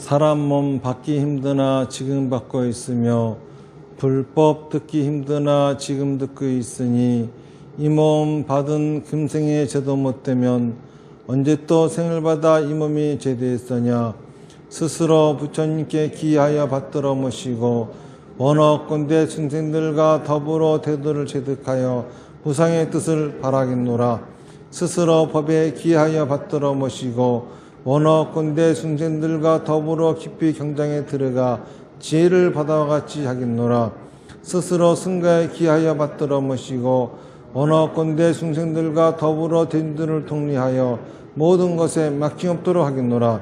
사람 몸 받기 힘드나 지금 받고 있으며 불법 듣기 힘드나 지금 듣고 있으니 이 몸 받은 금생의 제도 못되면 언제 또 생을 받아 이 몸이 제대했으냐. 스스로 부처님께 기하여 받들어 모시고 원어건대 중생들과 더불어 대도를 제득하여 부상의 뜻을 바라겠노라. 스스로 법에 기하여 받들어 모시고 원어건대 중생들과 더불어 깊이 경장에 들어가 지혜를 받아와 같이 하겠노라. 스스로 승가에 기하여 받들어 모시고 원어건대 중생들과 더불어 대도를 통리하여 모든 것에 막힘 없도록 하겠노라.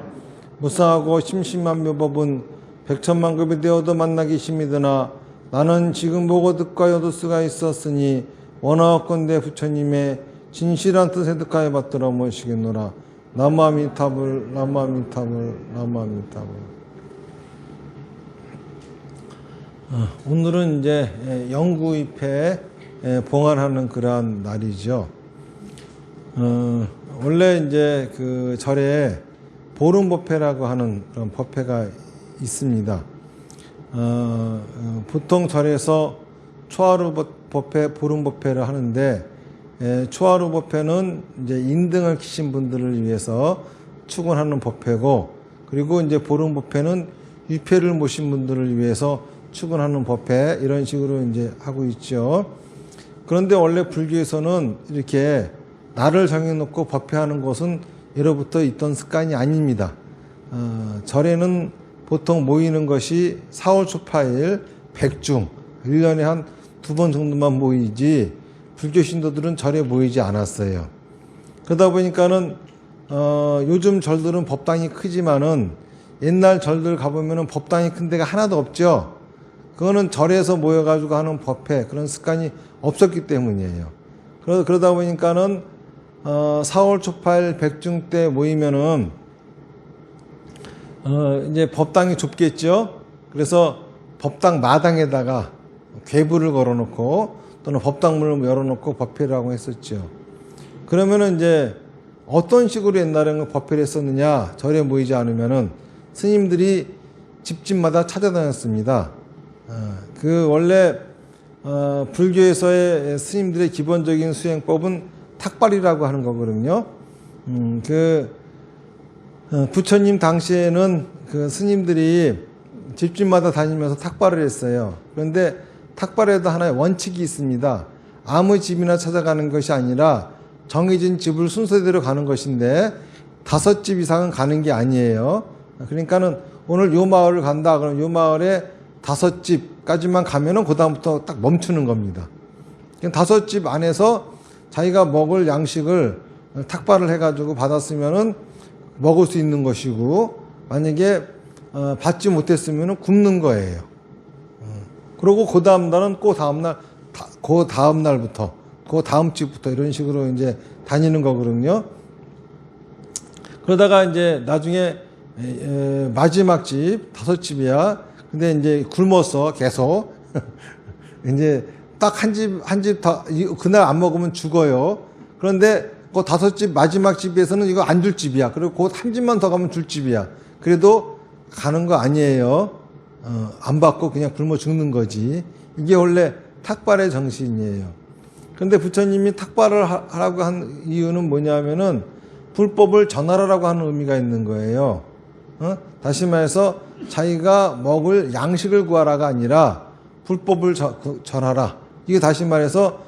무상하고 심심한 묘법은 백천만급이 되어도 만나기 힘이드나 나는 지금 보고 듣고하여도 수가 있었으니 원어건대 부처님의 진실한 뜻에 득하여 받들어 모시겠노라. 나무아미타불 나무아미타불 나무아미타불. 오늘은 이제 영구입회 봉안하는 그러한 날이죠. 원래 이제 그 절에 보름법회라고 하는 그런 법회가 있습니다. 보통 절에서 초하루 법회, 보름법회를 하는데 초하루 법회는 이제 인등을 키신 분들을 위해서 축원하는 법회고, 그리고 이제 보름법회는 위패를 모신 분들을 위해서 축원하는 법회, 이런 식으로 이제 하고 있죠. 그런데 원래 불교에서는 이렇게 날을 정해놓고 법회하는 것은 예로부터 있던 습관이 아닙니다. 절에는 보통 모이는 것이 4월 초파일, 백중, 1년에 한 2번 정도만 모이지 불교 신도들은 절에 모이지 않았어요. 그러다 보니까는 요즘 절들은 법당이 크지만은 옛날 절들 가보면은 법당이 큰 데가 하나도 없죠. 그거는 절에서 모여가지고 하는 법회, 그런 습관이 없었기 때문이에요. 그러다 보니까는 4월 초파일 백중 때 모이면은 이제 법당이 좁겠죠. 그래서 법당 마당에다가 괴불을 걸어놓고 또는 법당문을 열어놓고 법회를 하고 했었죠. 그러면은 이제 어떤 식으로 옛날에는 법회를 했었느냐, 절에 모이지 않으면은 스님들이 집집마다 찾아다녔습니다. 그 원래 불교에서의 스님들의 기본적인 수행법은 탁발이라고 하는 거거든요. 부처님 당시에는 그 스님들이 집집마다 다니면서 탁발을 했어요. 그런데 탁발에도 하나의 원칙이 있습니다. 아무 집이나 찾아가는 것이 아니라 정해진 집을 순서대로 가는 것인데 5집 이상은 가는 게 아니에요. 그러니까는 오늘 요 마을을 간다 그러면 요 마을에 5집까지만 가면은 그다음부터 딱 멈추는 겁니다. 5집 안에서 자기가 먹을 양식을 탁발을 해가지고 받았으면은 먹을 수 있는 것이고, 만약에 받지 못했으면은 굶는 거예요. 그리고 그 다음 날은 그 다음 날부터, 그 다음 집부터 이런 식으로 이제 다니는 거거든요. 그러다가 이제 나중에 마지막 집 5집이야. 근데 이제 굶어서 계속 이제 딱 한 집 다 그날 안 먹으면 죽어요. 그런데 그 5집 마지막 집에서는 이거 안 줄 집이야. 그리고 그 한 집만 더 가면 줄 집이야. 그래도 가는 거 아니에요. 안 받고 그냥 굶어 죽는 거지. 이게 원래 탁발의 정신이에요. 그런데 부처님이 탁발을 하라고 한 이유는 뭐냐면은 불법을 전하라고 하는 의미가 있는 거예요. 다시 말해서 자기가 먹을 양식을 구하라가 아니라 불법을 전하라. 이게 다시 말해서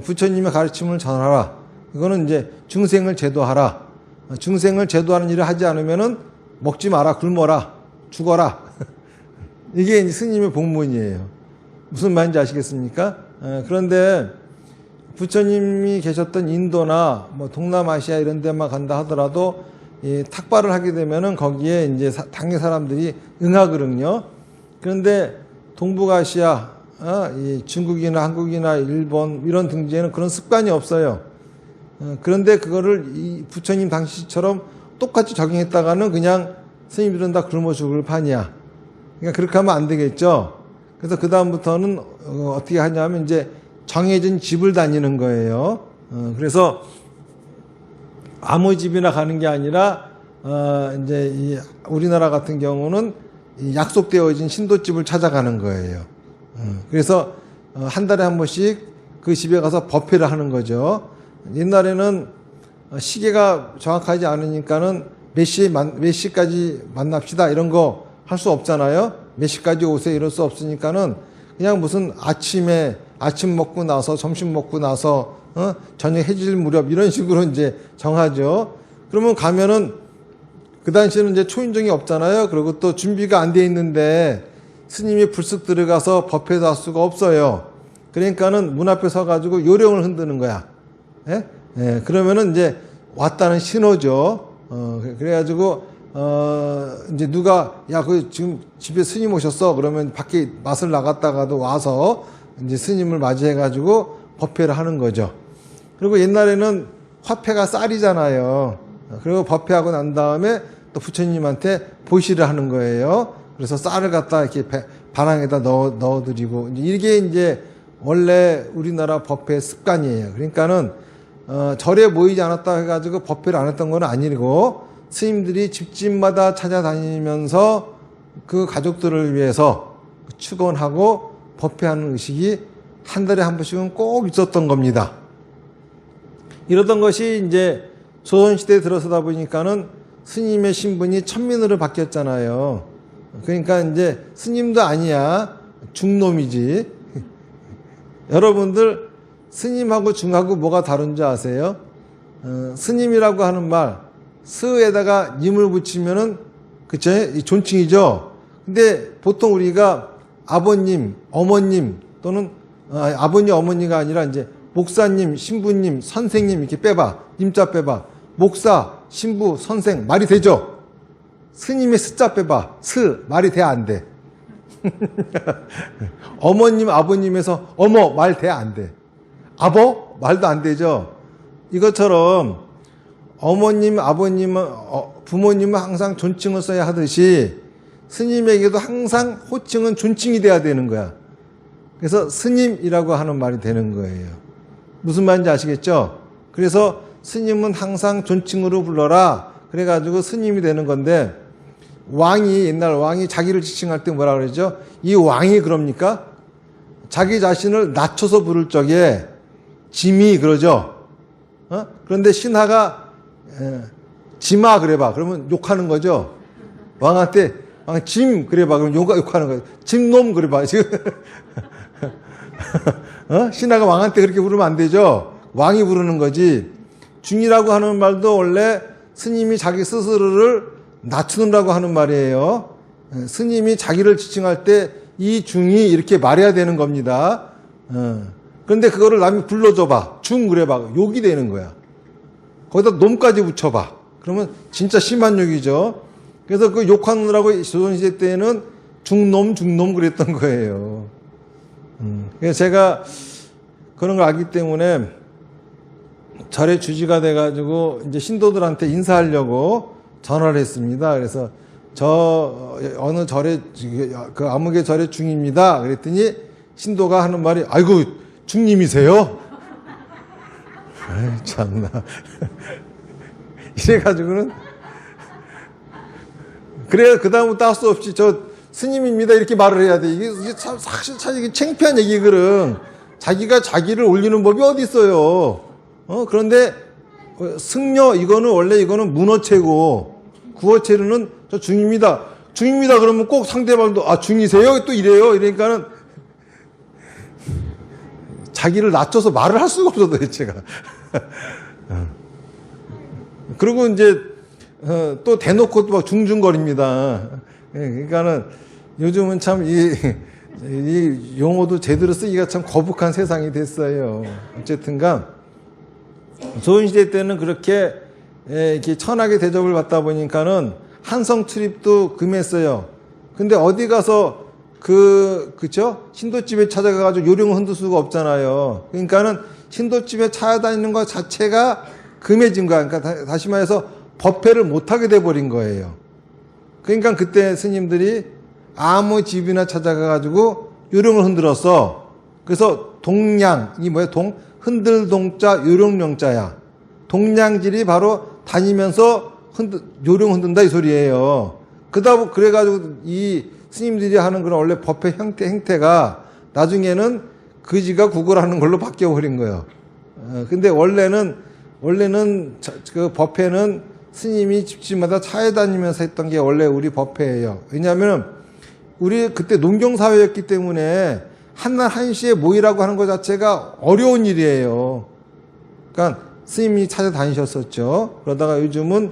부처님의 가르침을 전하라. 이거는 이제 중생을 제도하라. 중생을 제도하는 일을 하지 않으면은 먹지 마라, 굶어라, 죽어라. 이게 이제 스님의 복문이에요. 무슨 말인지 아시겠습니까? 그런데 부처님이 계셨던 인도나 뭐 동남아시아 이런 데만 간다 하더라도 이 탁발을 하게 되면은 거기에 이제 당의 사람들이 응하거든요. 그런데 동북아시아, 이 중국이나 한국이나 일본 이런 등지에는 그런 습관이 없어요. 그런데 그거를 이 부처님 당시처럼 똑같이 적용했다가는 그냥 스님들은 다 굶어 죽을 판이야. 그러니까 그렇게 하면 안 되겠죠. 그래서 그 다음부터는 어떻게 하냐면 이제 정해진 집을 다니는 거예요. 그래서 아무 집이나 가는 게 아니라 이제 이 우리나라 같은 경우는 이 약속되어진 신도집을 찾아가는 거예요. 그래서 한 달에 한 번씩 그 집에 가서 법회를 하는 거죠. 옛날에는 시계가 정확하지 않으니까는 몇 시까지 만납시다 이런 거 할 수 없잖아요. 몇 시까지 오세요 이럴 수 없으니까는 그냥 무슨 아침 먹고 나서 점심 먹고 나서 저녁 해질 무렵 이런 식으로 이제 정하죠. 그러면 가면은 그 당시에는 이제 초인종이 없잖아요. 그리고 또 준비가 안 돼 있는데 스님이 불쑥 들어가서 법회도 할 수가 없어요. 그러니까는 문 앞에 서가지고 요령을 흔드는 거야. 예? 예, 그러면은 이제 왔다는 신호죠. 그래가지고, 이제 누가, 야, 지금 집에 스님 오셨어? 그러면 밖에 맛을 나갔다가도 와서 이제 스님을 맞이해가지고 법회를 하는 거죠. 그리고 옛날에는 화폐가 쌀이잖아요. 그리고 법회하고 난 다음에 또 부처님한테 보시를 하는 거예요. 그래서 쌀을 갖다 이렇게 반항에다 넣어드리고, 이게 이제 원래 우리나라 법회 습관이에요. 그러니까는, 절에 모이지 않았다 해가지고 법회를 안 했던 건 아니고, 스님들이 집집마다 찾아다니면서 그 가족들을 위해서 축원하고 법회하는 의식이 한 달에 한 번씩은 꼭 있었던 겁니다. 이러던 것이 이제 조선시대에 들어서다 보니까는 스님의 신분이 천민으로 바뀌었잖아요. 그러니까 이제 스님도 아니야. 중놈이지. 여러분들 스님하고 중하고 뭐가 다른 줄 아세요? 스님이라고 하는 말, 스에다가 님을 붙이면은, 그쵸? 존칭이죠? 근데 보통 우리가 아버님, 어머님, 또는, 아버님, 어머니가 아니라 이제 목사님, 신부님, 선생님 이렇게 빼봐. 님자 빼봐. 목사, 신부, 선생, 말이 되죠? 스님의 스자 빼봐. 스, 말이 돼, 안 돼? 어머님, 아버님에서 어머, 말 돼, 안 돼? 아버? 말도 안 되죠? 이것처럼 어머님, 아버님은, 부모님은 항상 존칭을 써야 하듯이 스님에게도 항상 호칭은 존칭이 돼야 되는 거야. 그래서 스님이라고 하는 말이 되는 거예요. 무슨 말인지 아시겠죠? 그래서 스님은 항상 존칭으로 불러라. 그래가지고 스님이 되는 건데, 옛날 왕이 자기를 지칭할 때 뭐라 그러죠? 이 왕이 그럽니까? 자기 자신을 낮춰서 부를 적에 짐이 그러죠? 그런데 신하가 짐아 그래봐. 그러면 욕하는 거죠? 왕한테 짐 그래봐. 그러면 욕하는 거죠. 짐놈 그래봐. 지금 신하가 왕한테 그렇게 부르면 안 되죠? 왕이 부르는 거지. 중이라고 하는 말도 원래 스님이 자기 스스로를 낮추느라고 하는 말이에요. 스님이 자기를 지칭할 때 이 중이 이렇게 말해야 되는 겁니다. 그런데 그거를 남이 불러줘봐. 중 그래봐. 욕이 되는 거야. 거기다 놈까지 붙여봐. 그러면 진짜 심한 욕이죠. 그래서 그 욕하느라고 조선시대 때는 중놈 그랬던 거예요. 그래서 제가 그런 걸 알기 때문에 절에 주지가 돼가지고 이제 신도들한테 인사하려고 전화를 했습니다. 그래서 어느 절에 그 아무개 절의 중입니다. 그랬더니 신도가 하는 말이 아이고 중님이세요? 아이 참나. 이래가지고는 그래야 그 다음부터 할 수 없이 저 스님입니다 이렇게 말을 해야 돼. 이게 사실 이게 창피한 얘기거든. 자기가 자기를 올리는 법이 어디 있어요? 그런데 승려 이거는 문어체고 구어체로는 저 중입니다. 중입니다 그러면 꼭 상대방도 중이세요? 또 이래요. 이러니까는 자기를 낮춰서 말을 할 수가 없어 도대체가. 그리고 이제 또 대놓고 또 막 중중거립니다. 그러니까는 요즘은 참 이 용어도 제대로 쓰기가 참 거북한 세상이 됐어요. 어쨌든간 조선시대 때는 그렇게 이렇게 천하게 대접을 받다 보니까는 한성 출입도 금했어요. 근데 어디 가서 그쵸? 신도집에 찾아가가지고 요령을 흔들 수가 없잖아요. 그러니까는 신도집에 찾아다니는 것 자체가 금해진 거야. 그러니까 다시 말해서 법회를 못하게 돼버린 거예요. 그러니까 그때 스님들이 아무 집이나 찾아가가지고 요령을 흔들었어. 그래서 동량, 이 뭐야? 흔들 동자, 요령령자야. 동량질이 바로 다니면서 요령 흔든다 이 소리예요. 그래가지고 이 스님들이 하는 그런 원래 법회 행태가 나중에는 거지가 구걸하는 걸로 바뀌어버린 거예요. 근데 원래는 그 법회는 스님이 집집마다 차에 다니면서 했던 게 원래 우리 법회예요. 왜냐하면 우리 그때 농경사회였기 때문에 한날 한시에 모이라고 하는 것 자체가 어려운 일이에요. 그러니까 스님이 찾아다니셨었죠. 그러다가 요즘은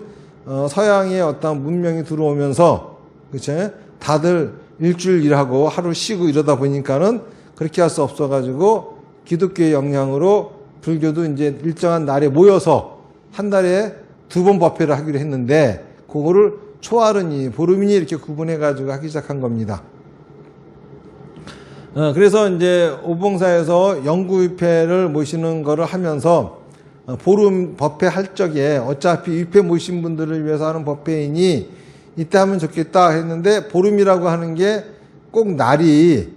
서양의 어떤 문명이 들어오면서 그치? 다들 일주일 일하고 하루 쉬고 이러다 보니까는 그렇게 할 수 없어가지고 기독교의 영향으로 불교도 이제 일정한 날에 모여서 한 달에 2번 법회를 하기로 했는데 그거를 초하루니 보름이니 이렇게 구분해가지고 하기 시작한 겁니다. 그래서 이제 오봉사에서 영구위패를 모시는 거를 하면서 보름 법회 할 적에 어차피 위패 모신 분들을 위해서 하는 법회이니 이때 하면 좋겠다 했는데 보름이라고 하는 게 꼭 날이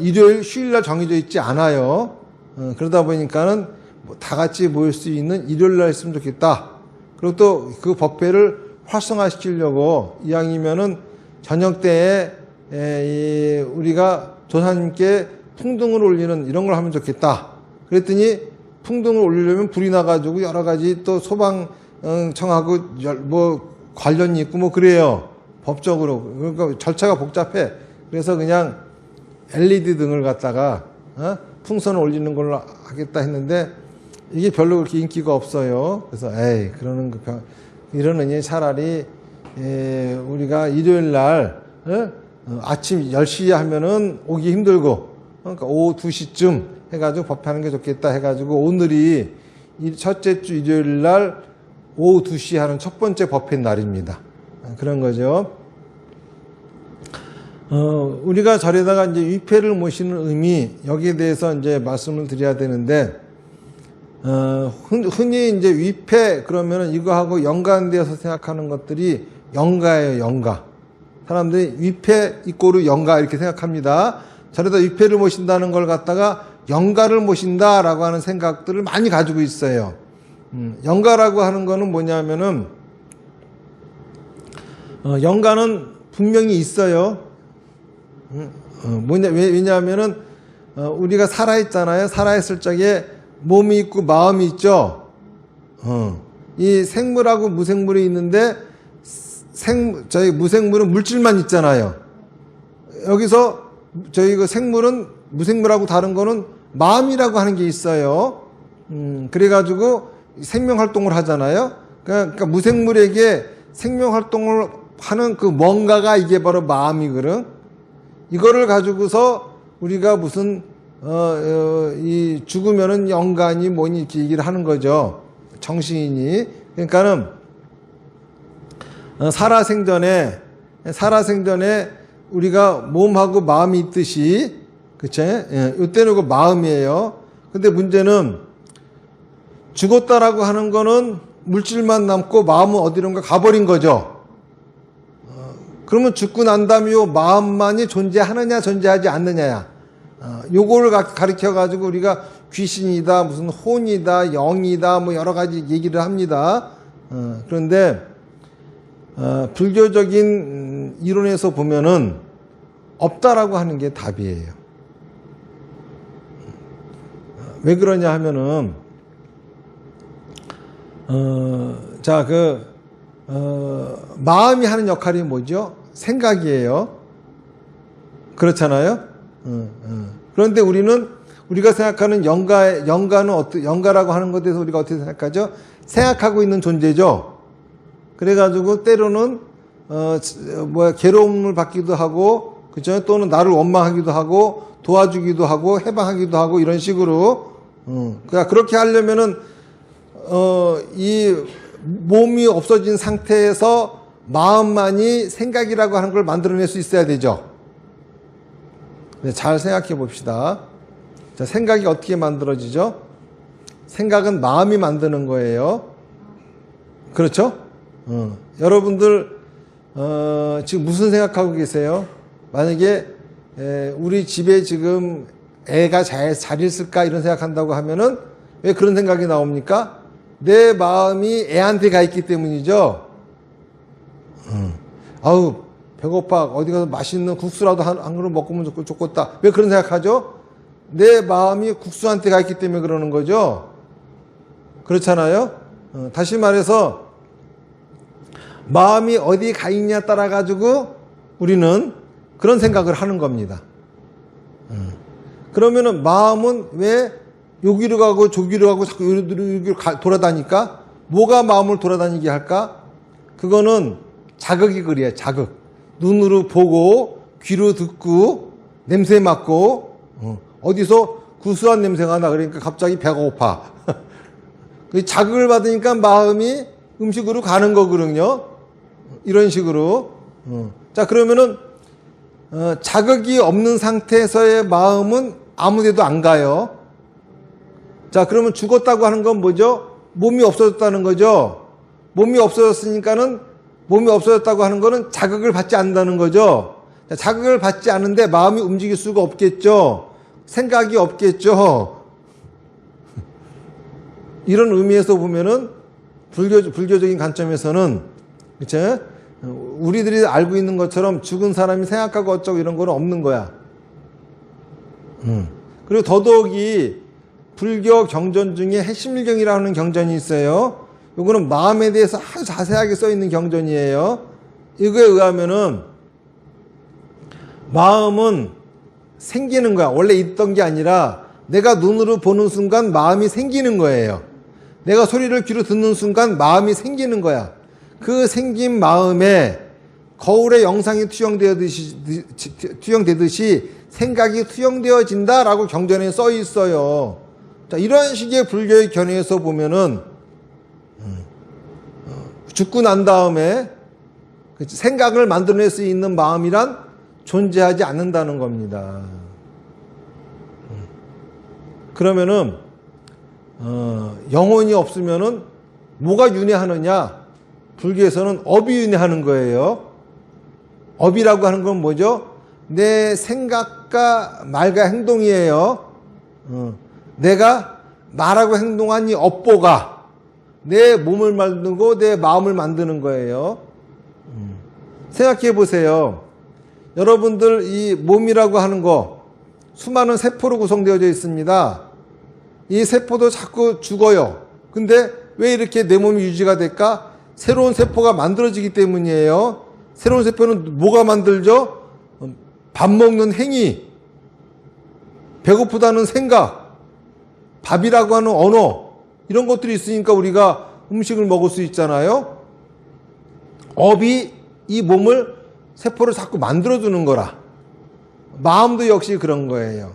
일요일 휴일날 정해져 있지 않아요. 그러다 보니까는 다 같이 모일 수 있는 일요일날 했으면 좋겠다. 그리고 또 그 법회를 활성화시키려고 이왕이면은 저녁 때에 우리가 조사님께 풍등을 올리는 이런 걸 하면 좋겠다. 그랬더니 풍등을 올리려면 불이 나가지고 여러 가지 또 소방청하고 뭐 관련이 있고 뭐 그래요. 법적으로. 그러니까 절차가 복잡해. 그래서 그냥 LED 등을 갖다가 풍선을 올리는 걸로 하겠다 했는데 이게 별로 그렇게 인기가 없어요. 그래서 이러느니 차라리 우리가 일요일 날 아침 10시에 하면은 오기 힘들고 그러니까 오후 2시쯤 해가지고 법회하는 게 좋겠다 해가지고 오늘이 첫째 주 일요일 날 오후 2시에 하는 첫 번째 법회 날입니다. 그런 거죠. 우리가 절에다가 이제 위패를 모시는 의미 여기에 대해서 이제 말씀을 드려야 되는데 흔히 이제 위패 그러면은 이거하고 연관되어서 생각하는 것들이 영가예요, 영가. 사람들이 위패 이꼬르 영가 이렇게 생각합니다. 절에다 위패를 모신다는 걸 갖다가 영가를 모신다라고 하는 생각들을 많이 가지고 있어요. 영가라고 하는 거는 뭐냐면은 영가는 분명히 있어요. 왜냐하면은 우리가 살아있잖아요. 살아있을 적에 몸이 있고 마음이 있죠. 이 생물하고 무생물이 있는데 저희 무생물은 물질만 있잖아요. 여기서 저희 그 생물은 무생물하고 다른 거는 마음이라고 하는 게 있어요. 그래가지고 생명 활동을 하잖아요. 그러니까 무생물에게 생명 활동을 하는 그 뭔가가 이게 바로 마음이거든. 이거를 가지고서 우리가 무슨 이 죽으면은 영간이 뭐니 이렇게 얘기를 하는 거죠. 정신이니. 그러니까는 살아생전에 우리가 몸하고 마음이 있듯이 그치? 이때는 그 마음이에요. 근데 문제는 죽었다라고 하는 거는 물질만 남고 마음은 어디론가 가버린 거죠. 그러면 죽고 난 다음에 요 마음만이 존재하느냐 존재하지 않느냐야. 요거를 가르쳐 가지고 우리가 귀신이다 무슨 혼이다 영이다 뭐 여러 가지 얘기를 합니다. 그런데 불교적인 이론에서 보면은 없다라고 하는 게 답이에요. 왜 그러냐 하면은 마음이 하는 역할이 뭐죠? 생각이에요. 그렇잖아요. 그런데 우리가 생각하는 영가라고 하는 것에 대해서 우리가 어떻게 생각하죠? 생각하고 있는 존재죠. 그래가지고 때로는 괴로움을 받기도 하고, 그죠? 또는 나를 원망하기도 하고, 도와주기도 하고, 해방하기도 하고 이런 식으로. 그러니까 그렇게 하려면은 이 몸이 없어진 상태에서 마음만이 생각이라고 하는 걸 만들어낼 수 있어야 되죠. 잘 생각해 봅시다. 자, 생각이 어떻게 만들어지죠? 생각은 마음이 만드는 거예요. 그렇죠? 여러분들 지금 무슨 생각하고 계세요? 만약에 우리 집에 지금 애가 잘 있을까 이런 생각한다고 하면은 왜 그런 생각이 나옵니까? 내 마음이 애한테 가 있기 때문이죠. 아우 배고파, 어디 가서 맛있는 국수라도 한 그릇 먹으면 좋겠다. 왜 그런 생각하죠? 내 마음이 국수한테 가 있기 때문에 그러는 거죠. 그렇잖아요. 다시 말해서 마음이 어디 가 있냐 따라 가지고 우리는 그런 생각을 하는 겁니다. 그러면은 마음은 왜 여기로 가고 저기로 가고 자꾸 여기로 돌아다니까? 뭐가 마음을 돌아다니게 할까? 그거는 자극이 그래요. 자극. 눈으로 보고 귀로 듣고 냄새 맡고 어디서 구수한 냄새가 나. 그러니까 갑자기 배가 고파. 자극을 받으니까 마음이 음식으로 가는 거거든요. 이런 식으로. 자, 그러면은 자극이 없는 상태에서의 마음은 아무 데도 안 가요. 자, 그러면 죽었다고 하는 건 뭐죠? 몸이 없어졌다는 거죠. 몸이 없어졌으니까는, 몸이 없어졌다고 하는 거는 자극을 받지 않는다는 거죠. 자, 자극을 받지 않는데 마음이 움직일 수가 없겠죠. 생각이 없겠죠. 이런 의미에서 보면은 불교적인 관점에서는, 그쵸? 우리들이 알고 있는 것처럼 죽은 사람이 생각하고 어쩌고 이런 거는 없는 거야. 그리고 더더욱이 불교 경전 중에 해심일경이라는 경전이 있어요. 이거는 마음에 대해서 아주 자세하게 써 있는 경전이에요. 이거에 의하면은 마음은 생기는 거야. 원래 있던 게 아니라 내가 눈으로 보는 순간 마음이 생기는 거예요. 내가 소리를 귀로 듣는 순간 마음이 생기는 거야. 그 생긴 마음에 거울에 영상이 투영되듯이 생각이 투영되어진다라고 경전에 써 있어요. 자, 이런 식의 불교의 견해에서 보면은 죽고 난 다음에 생각을 만들어낼 수 있는 마음이란 존재하지 않는다는 겁니다. 그러면은 영혼이 없으면은 뭐가 윤회하느냐? 불교에서는 업이 윤회하는 거예요. 업이라고 하는 건 뭐죠? 내 생각과 말과 행동이에요. 내가 말하고 행동한 이 업보가 내 몸을 만들고 내 마음을 만드는 거예요. 생각해 보세요. 여러분들 이 몸이라고 하는 거 수많은 세포로 구성되어져 있습니다. 이 세포도 자꾸 죽어요. 근데 왜 이렇게 내 몸이 유지가 될까? 새로운 세포가 만들어지기 때문이에요. 새로운 세포는 뭐가 만들죠? 밥 먹는 행위, 배고프다는 생각, 밥이라고 하는 언어, 이런 것들이 있으니까 우리가 음식을 먹을 수 있잖아요. 업이 이 몸을, 세포를 자꾸 만들어주는 거라. 마음도 역시 그런 거예요.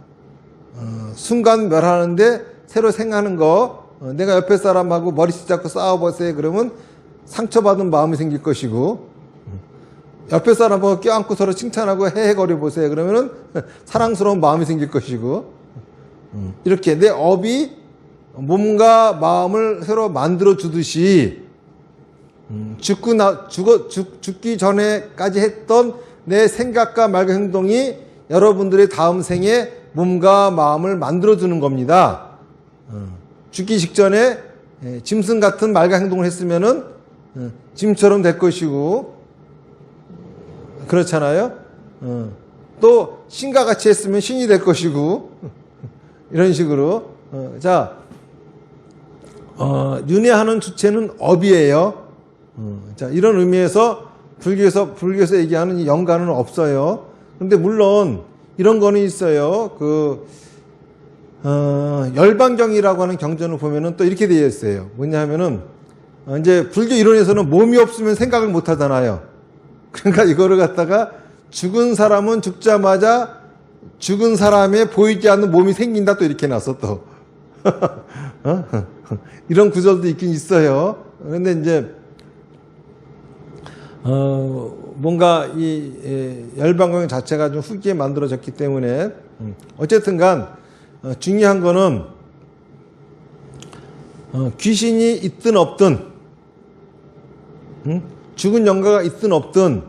순간 멸하는데 새로 생하는 거, 내가 옆에 사람하고 머리씩 잡고 싸워보세요. 그러면 상처받은 마음이 생길 것이고, 옆에 사람하고 껴안고 서로 칭찬하고 헤헤거려 보세요. 그러면은 사랑스러운 마음이 생길 것이고, 이렇게 내 업이 몸과 마음을 새로 만들어 주듯이 죽기 전에까지 했던 내 생각과 말과 행동이 여러분들의 다음 생에 몸과 마음을 만들어 주는 겁니다. 죽기 직전에 짐승 같은 말과 행동을 했으면은 짐처럼 될 것이고, 그렇잖아요. 또 신과 같이 했으면 신이 될 것이고, 이런 식으로. 자, 윤회하는 주체는 업이에요. 자, 이런 의미에서 불교에서 얘기하는 이 영가는 없어요. 그런데 물론 이런 거는 있어요. 열반경이라고 하는 경전을 보면은 또 이렇게 되어 있어요. 뭐냐 하면은, 이제 불교 이론에서는 몸이 없으면 생각을 못 하잖아요. 그러니까 이거를 갖다가 죽은 사람은 죽자마자 죽은 사람의 보이지 않는 몸이 생긴다, 또 이렇게 놨어, 또. 이런 구절도 있긴 있어요. 그런데 이제, 뭔가 이 열반경 자체가 좀 후기에 만들어졌기 때문에, 어쨌든 간, 중요한 거는, 귀신이 있든 없든, 죽은 영가가 있든 없든,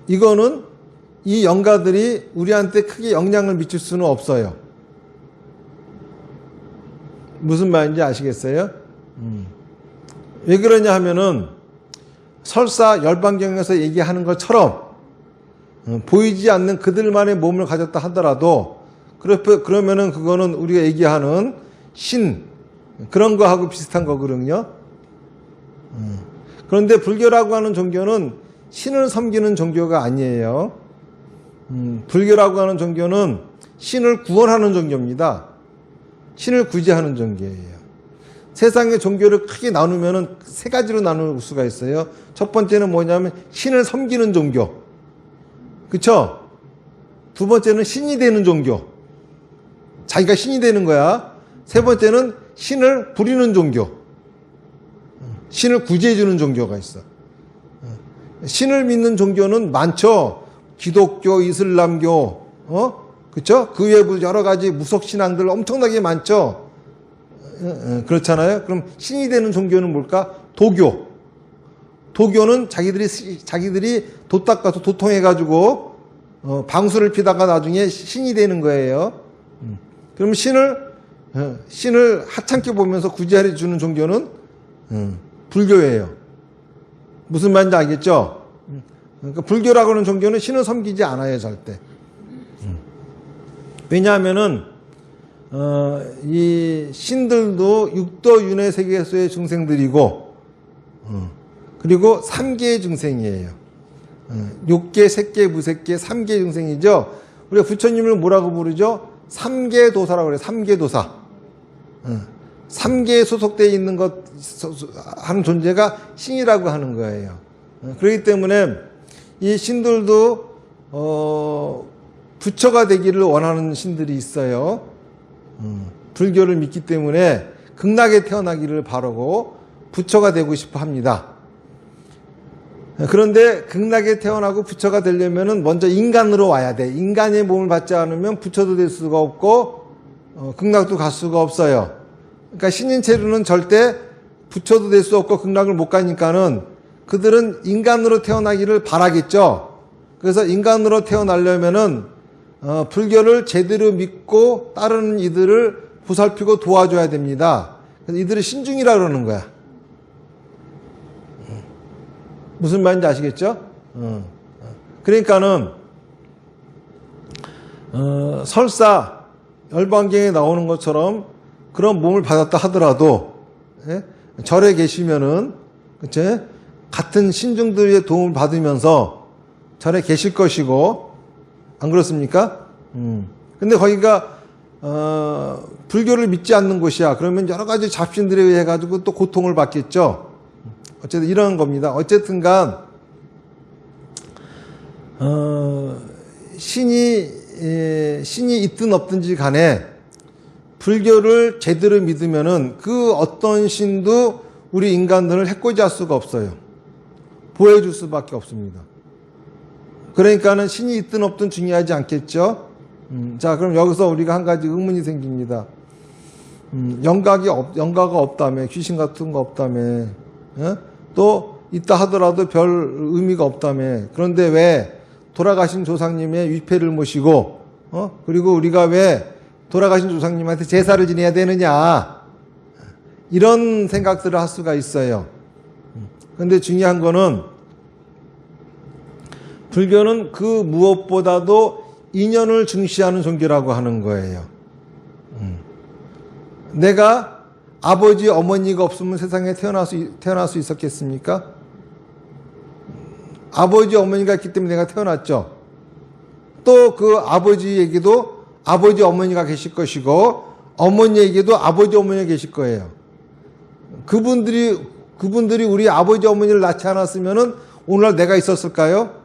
이거는 이 영가들이 우리한테 크게 영향을 미칠 수는 없어요. 무슨 말인지 아시겠어요? 왜 그러냐 하면은 설사 열반경에서 얘기하는 것처럼 보이지 않는 그들만의 몸을 가졌다 하더라도 그러면은 그거는 우리가 얘기하는 신 그런 거하고 비슷한 거거든요. 그런데 불교라고 하는 종교는 신을 섬기는 종교가 아니에요. 불교라고 하는 종교는 신을 구원하는 종교입니다. 신을 구제하는 종교예요. 세상의 종교를 크게 나누면은 세 가지로 나눌 수가 있어요. 첫 번째는 뭐냐면 신을 섬기는 종교. 그쵸? 두 번째는 신이 되는 종교. 자기가 신이 되는 거야. 세 번째는 신을 부리는 종교. 신을 구제해주는 종교가 있어. 신을 믿는 종교는 많죠. 기독교, 이슬람교, 그쵸? 그 외에 여러 가지 무속신앙들 엄청나게 많죠. 그렇잖아요. 그럼 신이 되는 종교는 뭘까? 도교. 도교는 자기들이 돛 닦아서 도통해가지고 방수를 피다가 나중에 신이 되는 거예요. 그럼 신을 하찮게 보면서 구제해 주는 종교는 불교예요. 무슨 말인지 알겠죠? 그러니까 불교라고 하는 종교는 신을 섬기지 않아요, 절대. 왜냐하면은 이 신들도 육도윤회 세계에서의 중생들이고, 그리고 3계의 중생이에요. 욕계, 색계, 무색계, 3계 중생이죠. 우리가 부처님을 뭐라고 부르죠? 3계 도사라고 그래요. 3계 도사. 3계에 소속되어 있는 것, 하는 존재가 신이라고 하는 거예요. 그렇기 때문에 이 신들도, 부처가 되기를 원하는 신들이 있어요. 불교를 믿기 때문에 극락에 태어나기를 바라고 부처가 되고 싶어 합니다. 그런데 극락에 태어나고 부처가 되려면은 먼저 인간으로 와야 돼. 인간의 몸을 받지 않으면 부처도 될 수가 없고, 극락도 갈 수가 없어요. 그러니까 신인 체류는 절대 부처도 될 수 없고 극락을 못 가니까는 그들은 인간으로 태어나기를 바라겠죠. 그래서 인간으로 태어나려면은 불교를 제대로 믿고 따르는 이들을 보살피고 도와줘야 됩니다. 그래서 이들을 신중이라 그러는 거야. 무슨 말인지 아시겠죠? 그러니까는 설사 열반경에 나오는 것처럼 그런 몸을 받았다 하더라도 절에 계시면은 그치? 같은 신중들의 도움을 받으면서 절에 계실 것이고 안 그렇습니까? 근데 거기가 불교를 믿지 않는 곳이야. 그러면 여러 가지 잡신들에 의해 가지고 또 고통을 받겠죠. 어쨌든 이런 겁니다. 어쨌든간 신이 있든 없든지 간에 불교를 제대로 믿으면은 그 어떤 신도 우리 인간들을 해코지할 수가 없어요. 보호해줄 수밖에 없습니다. 그러니까는 신이 있든 없든 중요하지 않겠죠. 자, 그럼 여기서 우리가 한 가지 의문이 생깁니다. 영가가 없다며, 귀신 같은 거 없다며, 또 있다 하더라도 별 의미가 없다며. 그런데 왜 돌아가신 조상님의 위패를 모시고, 그리고 우리가 왜 돌아가신 조상님한테 제사를 지내야 되느냐, 이런 생각들을 할 수가 있어요. 그런데 중요한 거는 불교는 그 무엇보다도 인연을 중시하는 종교라고 하는 거예요. 내가 아버지, 어머니가 없으면 세상에 태어날 수 있었겠습니까? 아버지, 어머니가 있기 때문에 내가 태어났죠. 또 그 아버지에게도 아버지, 어머니가 계실 것이고, 어머니에게도 아버지, 어머니가 계실 거예요. 그분들이 우리 아버지, 어머니를 낳지 않았으면은 오늘날 내가 있었을까요?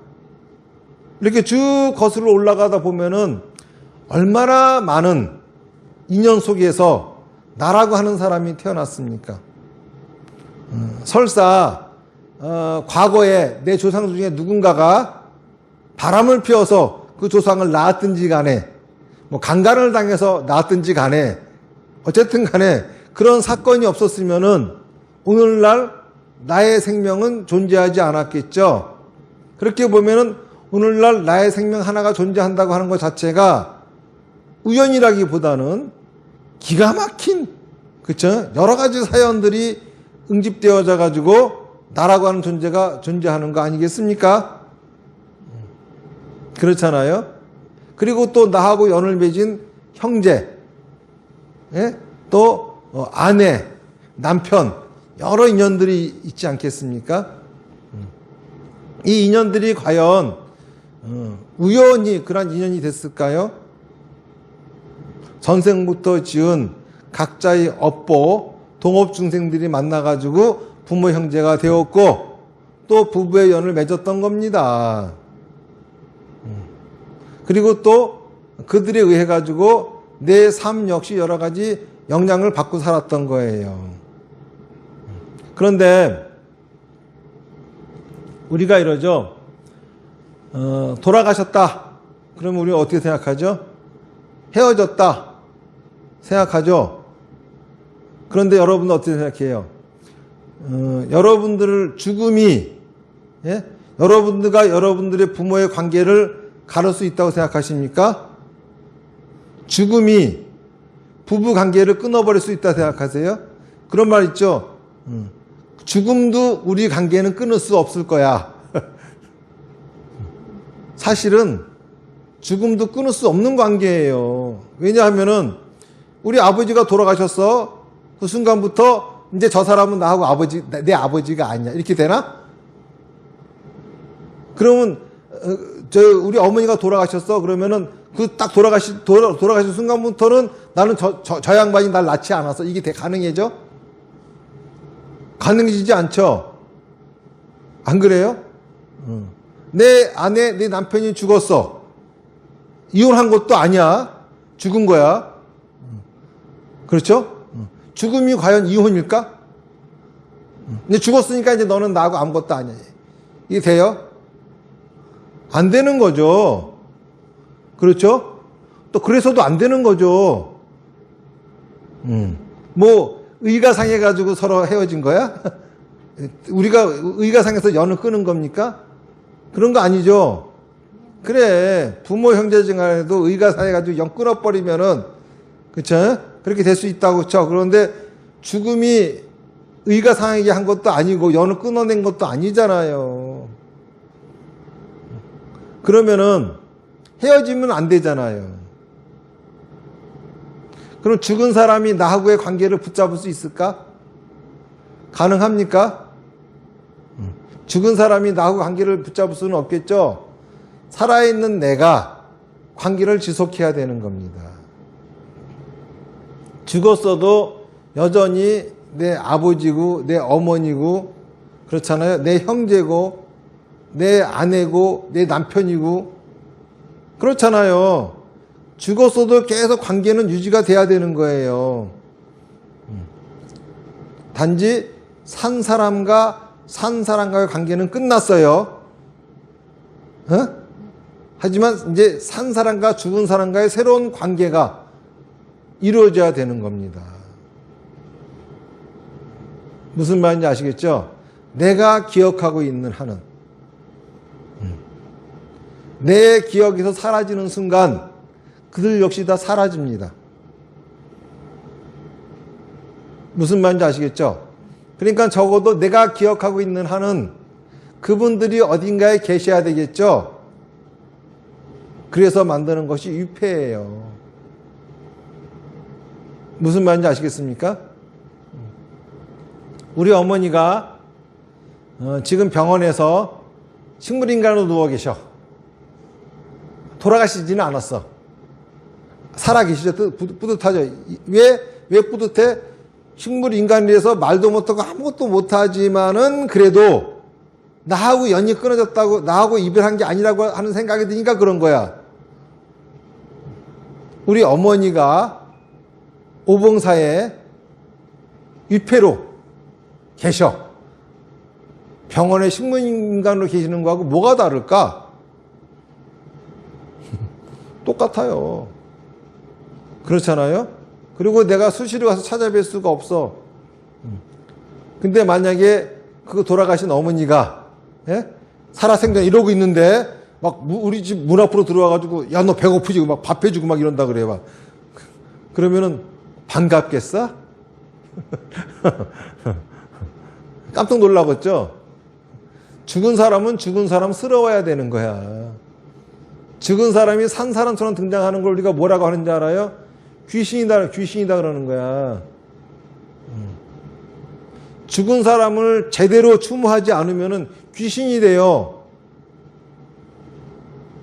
이렇게 쭉 거슬러 올라가다 보면은 얼마나 많은 인연 속에서 나라고 하는 사람이 태어났습니까? 설사 과거에 내 조상 중에 누군가가 바람을 피워서 그 조상을 낳았든지 간에 뭐 강간을 당해서 낳았든지 간에 어쨌든 간에 그런 사건이 없었으면은 오늘날 나의 생명은 존재하지 않았겠죠. 그렇게 보면은 오늘날 나의 생명 하나가 존재한다고 하는 것 자체가 우연이라기보다는 기가 막힌, 그쵸? 여러 가지 사연들이 응집되어져 가지고 나라고 하는 존재가 존재하는 거 아니겠습니까? 그렇잖아요. 그리고 또 나하고 연을 맺은 형제, 예? 또 아내, 남편, 여러 인연들이 있지 않겠습니까? 이 인연들이 과연 우연히 그런 인연이 됐을까요? 전생부터 지은 각자의 업보, 동업중생들이 만나가지고 부모 형제가 되었고 또 부부의 연을 맺었던 겁니다. 그리고 또 그들에 의해 가지고 내 삶 역시 여러 가지 영향을 받고 살았던 거예요. 그런데 우리가 이러죠. 돌아가셨다. 그러면 우리가 어떻게 생각하죠? 헤어졌다 생각하죠. 그런데 여러분은 어떻게 생각해요? 여러분들 죽음이, 예? 여러분들과 여러분들의 부모의 관계를 가를 수 있다고 생각하십니까? 죽음이 부부 관계를 끊어버릴 수 있다고 생각하세요? 그런 말 있죠. 죽음도 우리 관계는 끊을 수 없을 거야. 사실은 죽음도 끊을 수 없는 관계예요. 왜냐하면은 우리 아버지가 돌아가셨어. 그 순간부터 이제 저 사람은 나하고 내 아버지가 아니야. 이렇게 되나? 그러면 우리 어머니가 돌아가셨어. 그러면은 그 딱 돌아가신 순간부터는 나는 저 양반이 날 낳지 않았어. 이게 가능해져? 가능해지지 않죠? 안 그래요? 내 아내, 내 남편이 죽었어. 이혼한 것도 아니야. 죽은 거야. 그렇죠? 죽음이 과연 이혼일까? 근데 죽었으니까 이제 너는 나하고 아무것도 아니야. 이게 돼요? 안 되는 거죠. 그렇죠? 또 그래서도 안 되는 거죠. 뭐 의가 상해가지고 서로 헤어진 거야? 우리가 의가 상해서 연을 끊은 겁니까? 그런 거 아니죠. 그래, 부모 형제중 간에도 의가 상해가지고 연 끊어버리면은, 그쵸? 그렇게 될 수 있다고 쳐. 그런데 죽음이 의가 상하게 한 것도 아니고 연을 끊어낸 것도 아니잖아요. 그러면은 헤어지면 안 되잖아요. 그럼 죽은 사람이 나하고의 관계를 붙잡을 수 있을까? 가능합니까? 죽은 사람이 나하고 관계를 붙잡을 수는 없겠죠? 살아있는 내가 관계를 지속해야 되는 겁니다. 죽었어도 여전히 내 아버지고 내 어머니고 그렇잖아요. 내 형제고 내 아내고 내 남편이고 그렇잖아요. 죽었어도 계속 관계는 유지가 돼야 되는 거예요. 단지 산 사람과의 관계는 끝났어요. 하지만 이제 산 사람과 죽은 사람과의 새로운 관계가 이루어져야 되는 겁니다. 무슨 말인지 아시겠죠? 내가 기억하고 있는 한은 내 기억에서 사라지는 순간 그들 역시 다 사라집니다. 무슨 말인지 아시겠죠? 그러니까 적어도 내가 기억하고 있는 한은 그분들이 어딘가에 계셔야 되겠죠? 그래서 만드는 것이 유폐예요. 무슨 말인지 아시겠습니까? 우리 어머니가 지금 병원에서 식물인간으로 누워 계셔. 돌아가시지는 않았어. 살아계시죠? 뿌듯하죠? 왜 뿌듯해? 식물인간이라서 말도 못하고 아무것도 못하지만은 그래도 나하고 연이 끊어졌다고, 나하고 이별한 게 아니라고 하는 생각이 드니까 그런 거야. 우리 어머니가 오봉사에 유폐로 계셔. 병원에 식물인간으로 계시는 거하고 뭐가 다를까? 똑같아요. 그렇잖아요? 그리고 내가 수시로 가서 찾아뵐 수가 없어. 근데 만약에 그 돌아가신 어머니가, 예? 살아생전 이러고 있는데, 막 우리 집 문 앞으로 들어와가지고, 야, 너 배고프지? 막 밥 해주고 막 이런다 그래. 막. 그러면은 반갑겠어? 깜짝 놀라겠죠? 죽은 사람은 죽은 사람스러워야 되는 거야. 죽은 사람이 산 사람처럼 등장하는 걸 우리가 뭐라고 하는지 알아요? 귀신이다 그러는 거야. 죽은 사람을 제대로 추모하지 않으면 귀신이 돼요.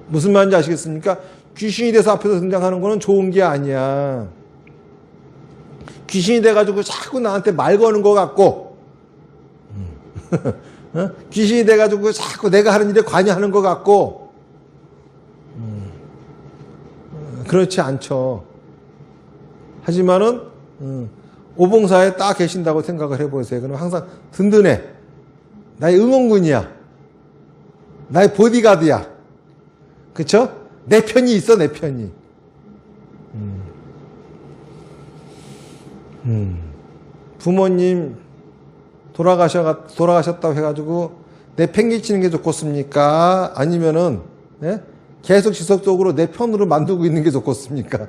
무슨 말인지 아시겠습니까? 귀신이 돼서 앞에서 등장하는 거는 좋은 게 아니야. 귀신이 돼가지고 자꾸 나한테 말 거는 것 같고, 귀신이 돼가지고 자꾸 내가 하는 일에 관여하는 것 같고, 그렇지 않죠. 하지만은, 오봉사에 딱 계신다고 생각을 해보세요. 그럼 항상 든든해. 나의 응원군이야. 나의 보디가드야. 그쵸? 내 편이 있어, 내 편이. 부모님 돌아가셨다고 해가지고 내 팽개치는 게 좋겠습니까? 아니면은, 예? 계속 지속적으로 내 편으로 만들고 있는 게 좋겠습니까?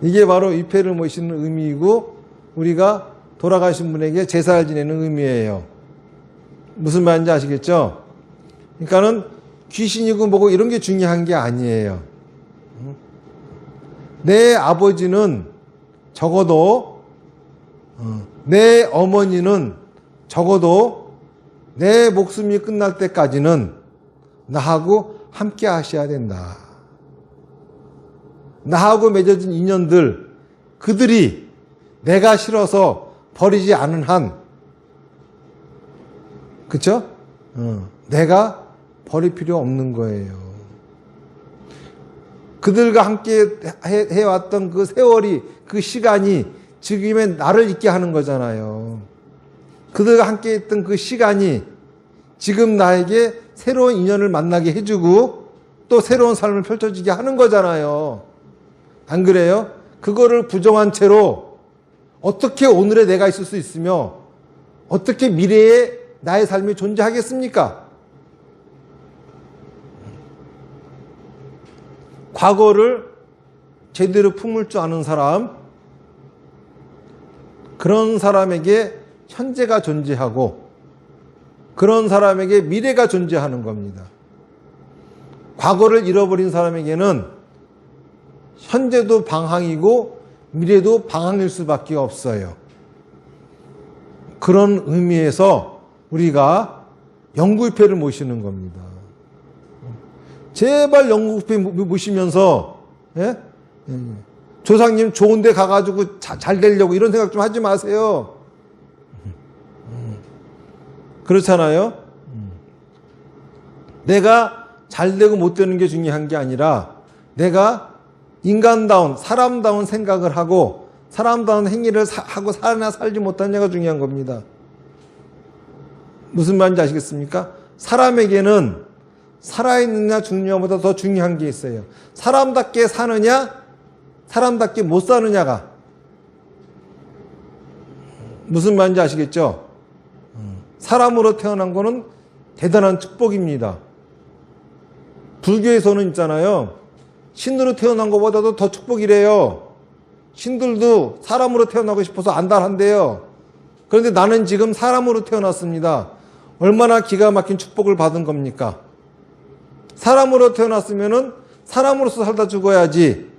이게 바로 위패를 모시는 의미이고, 우리가 돌아가신 분에게 제사를 지내는 의미예요. 무슨 말인지 아시겠죠? 그러니까는 귀신이고 뭐고 이런 게 중요한 게 아니에요. 내 아버지는 적어도, 내 어머니는 적어도 내 목숨이 끝날 때까지는 나하고 함께 하셔야 된다. 나하고 맺어진 인연들, 그들이 내가 싫어서 버리지 않은 한, 그쵸? 내가 버릴 필요 없는 거예요. 그들과 함께 해왔던 그 세월이, 그 시간이 지금의 나를 있게 하는 거잖아요. 그들과 함께 했던 그 시간이 지금 나에게 새로운 인연을 만나게 해주고 또 새로운 삶을 펼쳐지게 하는 거잖아요. 안 그래요? 그거를 부정한 채로 어떻게 오늘의 내가 있을 수 있으며 어떻게 미래의 나의 삶이 존재하겠습니까? 과거를 제대로 품을 줄 아는 사람, 그런 사람에게 현재가 존재하고 그런 사람에게 미래가 존재하는 겁니다. 과거를 잃어버린 사람에게는 현재도 방황이고 미래도 방황일 수밖에 없어요. 그런 의미에서 우리가 영구위패를 모시는 겁니다. 제발 영구위패 모시면서, 예? 조상님 좋은 데 가가지고 잘 되려고 이런 생각 좀 하지 마세요. 그렇잖아요? 내가 잘 되고 못 되는 게 중요한 게 아니라 내가 인간다운, 사람다운 생각을 하고 사람다운 행위를 하고 살아나 살지 못하냐가 중요한 겁니다. 무슨 말인지 아시겠습니까? 사람에게는 살아있느냐 죽느냐보다 더 중요한 게 있어요. 사람답게 사느냐, 사람답게 못 사느냐가. 무슨 말인지 아시겠죠? 사람으로 태어난 거는 대단한 축복입니다. 불교에서는 있잖아요. 신으로 태어난 것보다도 더 축복이래요. 신들도 사람으로 태어나고 싶어서 안달한대요. 그런데 나는 지금 사람으로 태어났습니다. 얼마나 기가 막힌 축복을 받은 겁니까? 사람으로 태어났으면은 사람으로서 살다 죽어야지.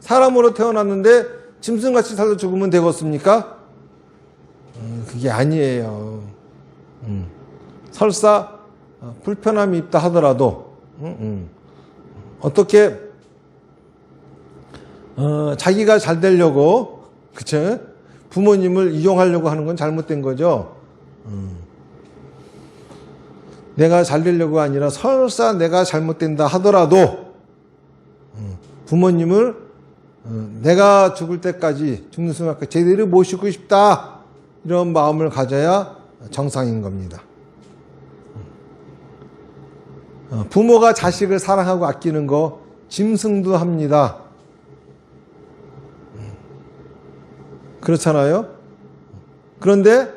사람으로 태어났는데 짐승같이 살다 죽으면 되겠습니까? 그게 아니에요. 설사 불편함이 있다 하더라도 어떻게 자기가 잘 되려고, 그쵸? 부모님을 이용하려고 하는 건 잘못된 거죠. 내가 잘 되려고 아니라 설사 내가 잘못된다 하더라도 부모님을 내가 죽을 때까지, 죽는 순간까지 제대로 모시고 싶다, 이런 마음을 가져야 정상인 겁니다. 부모가 자식을 사랑하고 아끼는 거 짐승도 합니다. 그렇잖아요? 그런데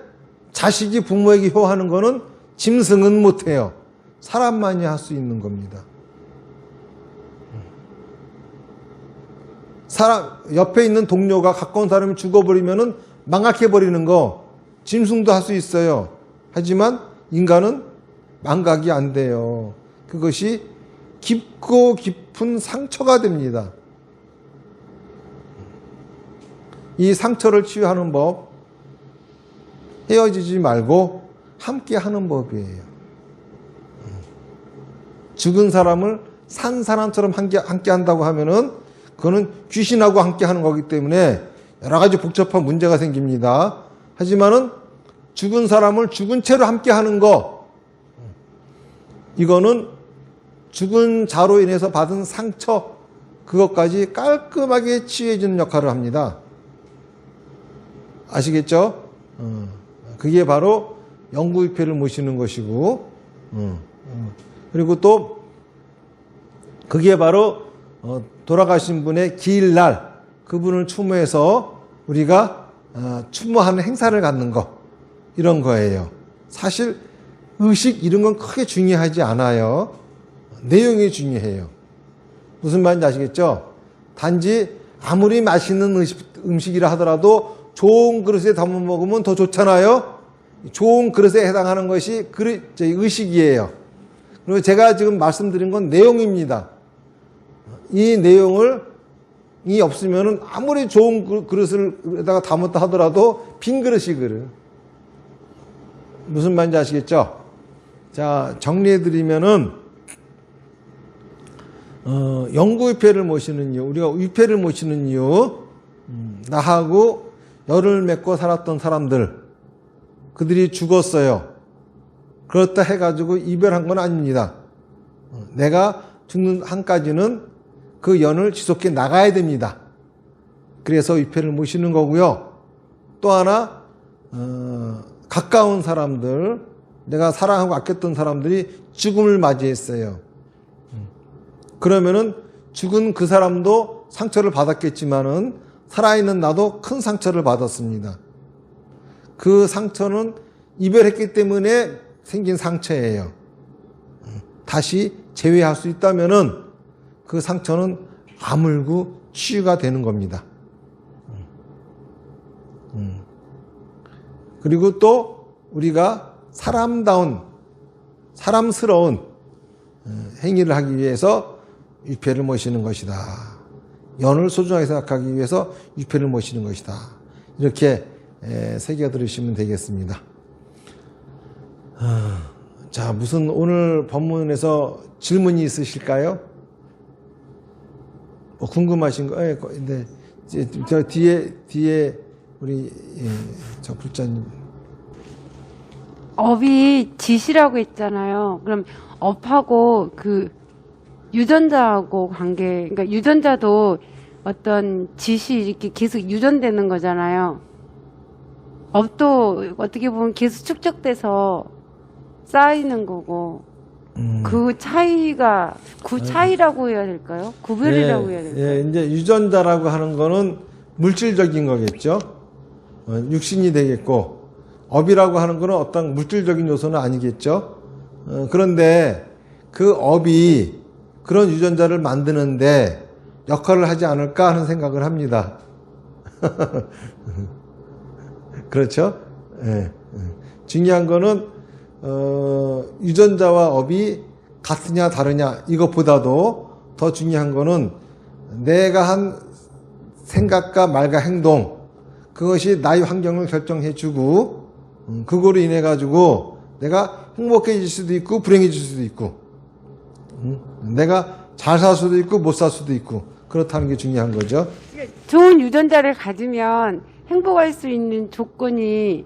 자식이 부모에게 효하는 거는 짐승은 못해요. 사람만이 할 수 있는 겁니다. 옆에 있는 동료가 가까운 사람이 죽어버리면은 망각해버리는 거, 짐승도 할 수 있어요. 하지만 인간은 망각이 안 돼요. 그것이 깊고 깊은 상처가 됩니다. 이 상처를 치유하는 법, 헤어지지 말고 함께 하는 법이에요. 죽은 사람을 산 사람처럼 함께 한다고 하면은 그거는 귀신하고 함께 하는 거기 때문에 여러 가지 복잡한 문제가 생깁니다. 하지만은 죽은 사람을 죽은 채로 함께 하는 거, 이거는 죽은 자로 인해서 받은 상처, 그것까지 깔끔하게 치유해주는 역할을 합니다. 아시겠죠? 그게 바로 영구위패를 모시는 것이고, 그리고 또 그게 바로 돌아가신 분의 기일날 그분을 추모해서 우리가 추모하는 행사를 갖는 거, 이런 거예요. 사실 의식 이런 건 크게 중요하지 않아요. 내용이 중요해요. 무슨 말인지 아시겠죠? 단지 아무리 맛있는 음식이라 하더라도 좋은 그릇에 담아 먹으면 더 좋잖아요. 좋은 그릇에 해당하는 것이 의식이에요. 그리고 제가 지금 말씀드린 건 내용입니다. 이 내용이 없으면은 아무리 좋은 그릇을에다가 담았다 하더라도 빈 그릇이 그릇. 무슨 말인지 아시겠죠? 자, 정리해드리면은, 영구위패를 모시는 이유, 우리가 위패를 모시는 이유, 나하고 열을 맺고 살았던 사람들, 그들이 죽었어요. 그렇다 해가지고 이별한 건 아닙니다. 내가 죽는 한까지는 그 연을 지속해 나가야 됩니다. 그래서 위패를 모시는 거고요. 또 하나, 가까운 사람들, 내가 사랑하고 아꼈던 사람들이 죽음을 맞이했어요. 그러면은 죽은 그 사람도 상처를 받았겠지만은 살아있는 나도 큰 상처를 받았습니다. 그 상처는 이별했기 때문에 생긴 상처예요. 다시 재회할 수 있다면은 그 상처는 아물고 치유가 되는 겁니다. 그리고 또 우리가 사람스러운 행위를 하기 위해서 위패를 모시는 것이다. 연을 소중하게 생각하기 위해서 위패를 모시는 것이다. 이렇게 새겨 들으시면 되겠습니다. 자, 무슨 오늘 본문에서 질문이 있으실까요? 뭐 궁금하신 거? 네. 저 뒤에 우리 저 불자님. 업이 지시라고 했잖아요. 그럼 업하고 그 유전자하고 관계, 그러니까 유전자도 어떤 지시 이렇게 계속 유전되는 거잖아요. 업도 어떻게 보면 계속 축적돼서 쌓이는 거고, 그 차이가, 차이라고 해야 될까요? 구별이라고 해야 될까요? 예, 이제 유전자라고 하는 거는 물질적인 거겠죠? 육신이 되겠고, 업이라고 하는 거는 어떤 물질적인 요소는 아니겠죠? 그런데 그 업이 그런 유전자를 만드는데 역할을 하지 않을까 하는 생각을 합니다. 그렇죠? 예. 중요한 거는 유전자와 업이 같으냐 다르냐 이것보다도 더 중요한 거는 내가 한 생각과 말과 행동, 그것이 나의 환경을 결정해주고 그거로 인해 가지고 내가 행복해질 수도 있고 불행해질 수도 있고 내가 잘 살 수도 있고 못 살 수도 있고 그렇다는 게 중요한 거죠. 좋은 유전자를 가지면 행복할 수 있는 조건이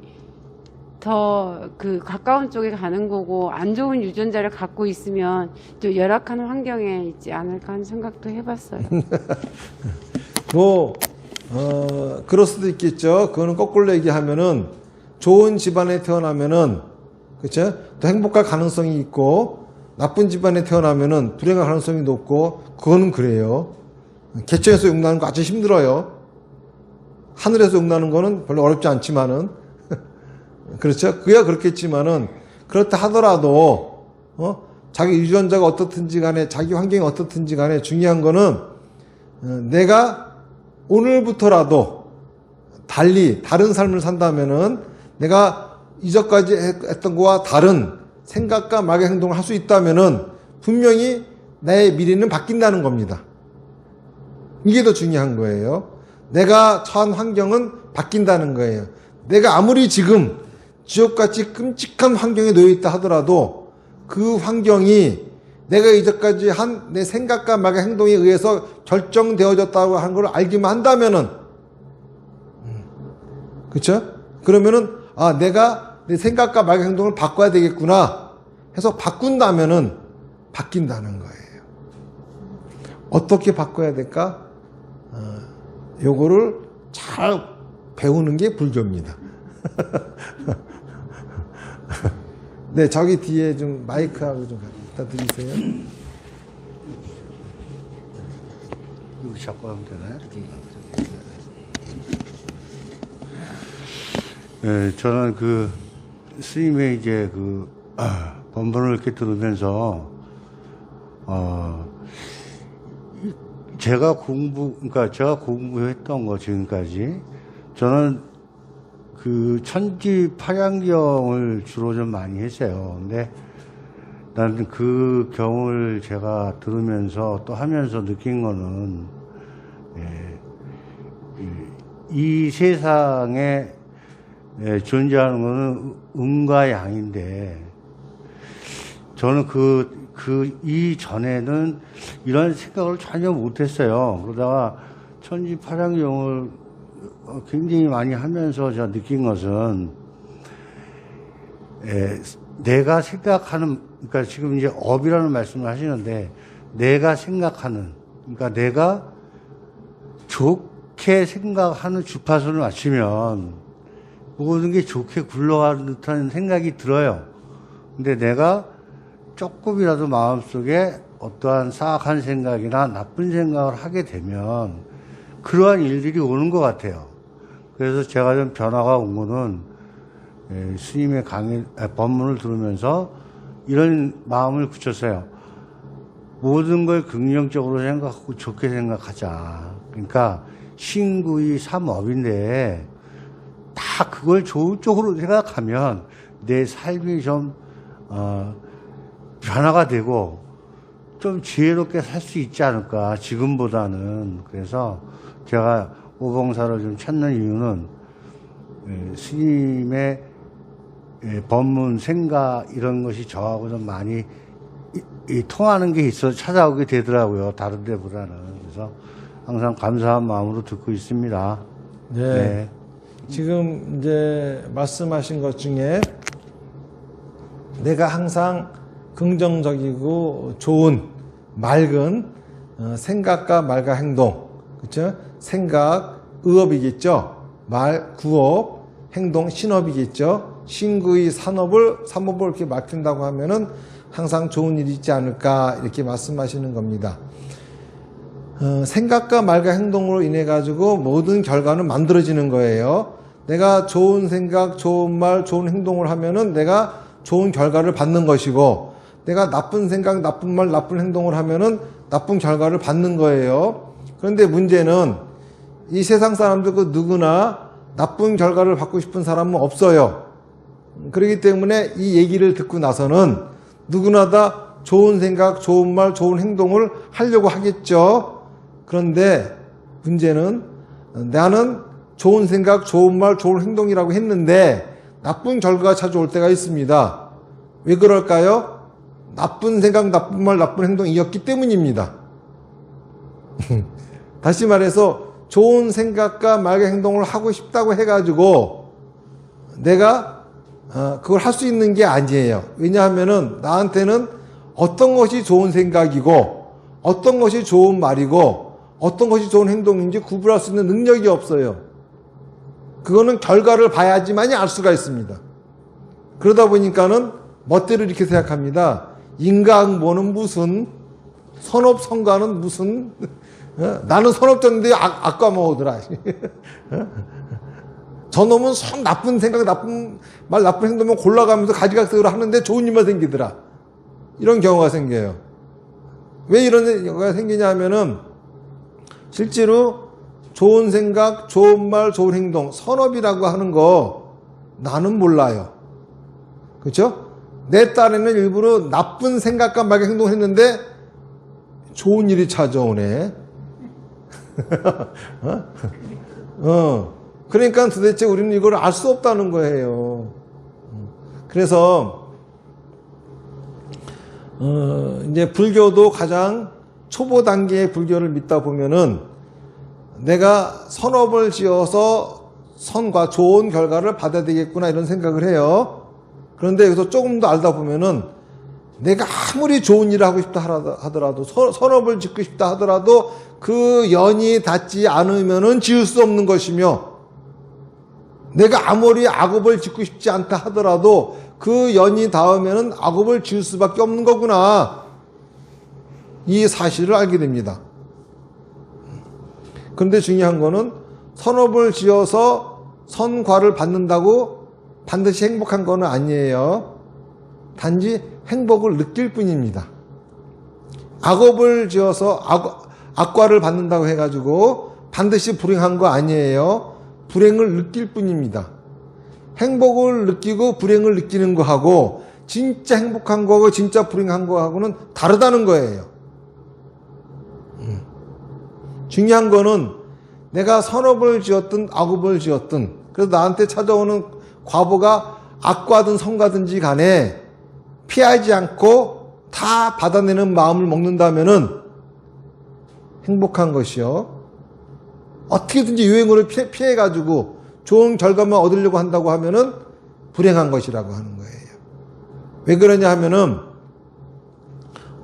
더 그 가까운 쪽에 가는 거고, 안 좋은 유전자를 갖고 있으면 또 열악한 환경에 있지 않을까 하는 생각도 해봤어요. 그럴 수도 있겠죠. 그거는 거꾸로 얘기하면은 좋은 집안에 태어나면은, 그쵸? 더 행복할 가능성이 있고, 나쁜 집안에 태어나면은 불행할 가능성이 높고, 그거는 그래요. 개천에서 용나는 거 아주 힘들어요. 하늘에서 용나는 거는 별로 어렵지 않지만은, 그렇죠? 그야 그렇겠지만은, 그렇다 하더라도, 자기 유전자가 어떻든지 간에, 자기 환경이 어떻든지 간에 중요한 거는, 내가 오늘부터라도 달리, 다른 삶을 산다면은, 내가 이전까지 했던 거와 다른 생각과 말과 행동을 할 수 있다면은 분명히 나의 미래는 바뀐다는 겁니다. 이게 더 중요한 거예요. 내가 처한 환경은 바뀐다는 거예요. 내가 아무리 지금 지옥같이 끔찍한 환경에 놓여 있다 하더라도 그 환경이 내가 이전까지 한 내 생각과 말과 행동에 의해서 결정되어졌다고 하는 걸 알기만 한다면은, 그렇죠? 그러면은 내가 내 생각과 말과 행동을 바꿔야 되겠구나 해서 바꾼다면은 바뀐다는 거예요. 어떻게 바꿔야 될까? 요거를 잘 배우는 게 불교입니다. 네, 저기 뒤에 좀 마이크하고 좀 갖다 드리세요. 이거 잡고 하면 되나요? 네, 저는 그 스님의 이제 그 법문을 이렇게 들으면서 제가 공부했던 거 지금까지 저는 그 천지파량경을 주로 좀 많이 했어요. 근데 나는 그 경을 제가 들으면서 또 하면서 느낀 거는 이 세상에 존재하는 거는 음과 양인데 저는 이전에는 이런 생각을 전혀 못했어요. 그러다가 천지파량경을 굉장히 많이 하면서 제가 느낀 것은 내가 생각하는, 그러니까 지금 이제 업이라는 말씀을 하시는데 내가 생각하는, 그러니까 내가 좋게 생각하는 주파수를 맞추면 모든 게 좋게 굴러가는 듯한 생각이 들어요. 근데 내가 조금이라도 마음속에 어떠한 사악한 생각이나 나쁜 생각을 하게 되면 그러한 일들이 오는 것 같아요. 그래서 제가 좀 변화가 온 거는 스님의 법문을 들으면서 이런 마음을 굳혔어요. 모든 걸 긍정적으로 생각하고 좋게 생각하자. 그러니까 신구의 삼업인데 다 그걸 좋은 쪽으로 생각하면 내 삶이 좀 변화가 되고 좀 지혜롭게 살 수 있지 않을까, 지금보다는. 그래서 제가 오봉사를 좀 찾는 이유는 스님의 법문, 생각 이런 것이 저하고 좀 많이 통하는 게 있어서 찾아오게 되더라고요. 다른 데보다는. 그래서 항상 감사한 마음으로 듣고 있습니다. 네. 네. 지금 이제 말씀하신 것 중에 내가 항상 긍정적이고 좋은 맑은 생각과 말과 행동, 그렇죠? 생각 의업이겠죠. 말 구업, 행동 신업이겠죠. 신구의 삼업을 이렇게 맡긴다고 하면은 항상 좋은 일이 있지 않을까 이렇게 말씀하시는 겁니다. 생각과 말과 행동으로 인해 가지고 모든 결과는 만들어지는 거예요. 내가 좋은 생각, 좋은 말, 좋은 행동을 하면은 내가 좋은 결과를 받는 것이고, 내가 나쁜 생각, 나쁜 말, 나쁜 행동을 하면은 나쁜 결과를 받는 거예요. 그런데 문제는 이 세상 사람들 그 누구나 나쁜 결과를 받고 싶은 사람은 없어요. 그렇기 때문에 이 얘기를 듣고 나서는 누구나 다 좋은 생각, 좋은 말, 좋은 행동을 하려고 하겠죠. 그런데 문제는 나는 좋은 생각, 좋은 말, 좋은 행동이라고 했는데 나쁜 결과가 찾아올 때가 있습니다. 왜 그럴까요? 나쁜 생각, 나쁜 말, 나쁜 행동이었기 때문입니다. 다시 말해서 좋은 생각과 말과 행동을 하고 싶다고 해가지고 내가 그걸 할 수 있는 게 아니에요. 왜냐하면은 나한테는 어떤 것이 좋은 생각이고 어떤 것이 좋은 말이고 어떤 것이 좋은 행동인지 구분할 수 있는 능력이 없어요. 그거는 결과를 봐야지만이 알 수가 있습니다. 그러다 보니까는 멋대로 이렇게 생각합니다. 인과응보는 무슨, 선업성과는 무슨, 나는 선업졌는데 악과 먹으더라. 저놈은 나쁜 생각, 나쁜 말, 나쁜 행동만 골라가면서 가지각색으로 하는데 좋은 일만 생기더라. 이런 경우가 생겨요. 왜 이런 경우가 생기냐 하면은 실제로 좋은 생각, 좋은 말, 좋은 행동, 선업이라고 하는 거 나는 몰라요. 그렇죠? 내 딴에는 일부러 나쁜 생각과 막의 행동을 했는데 좋은 일이 찾아오네. 그러니까 도대체 우리는 이걸 알 수 없다는 거예요. 그래서 이제 불교도 가장 초보 단계의 불교를 믿다 보면은 내가 선업을 지어서 선과 좋은 결과를 받아야 되겠구나 이런 생각을 해요. 그런데 여기서 조금 더 알다 보면은 내가 아무리 좋은 일을 하고 싶다 하더라도 선업을 짓고 싶다 하더라도 그 연이 닿지 않으면은 지을 수 없는 것이며 내가 아무리 악업을 짓고 싶지 않다 하더라도 그 연이 닿으면은 악업을 지을 수밖에 없는 거구나. 이 사실을 알게 됩니다. 그런데 중요한 거는 선업을 지어서 선과를 받는다고 반드시 행복한 거는 아니에요. 단지 행복을 느낄 뿐입니다. 악업을 지어서 악과를 받는다고 해가지고 반드시 불행한 거 아니에요. 불행을 느낄 뿐입니다. 행복을 느끼고 불행을 느끼는 거하고 진짜 행복한 거하고 진짜 불행한 거하고는 다르다는 거예요. 중요한 거는 내가 선업을 지었든 악업을 지었든 그래서 나한테 찾아오는 과보가 악과든 선과든지 간에 피하지 않고 다 받아내는 마음을 먹는다면은 행복한 것이요. 어떻게든지 유행어를 피해가지고 좋은 결과만 얻으려고 한다고 하면은 불행한 것이라고 하는 거예요. 왜 그러냐 하면은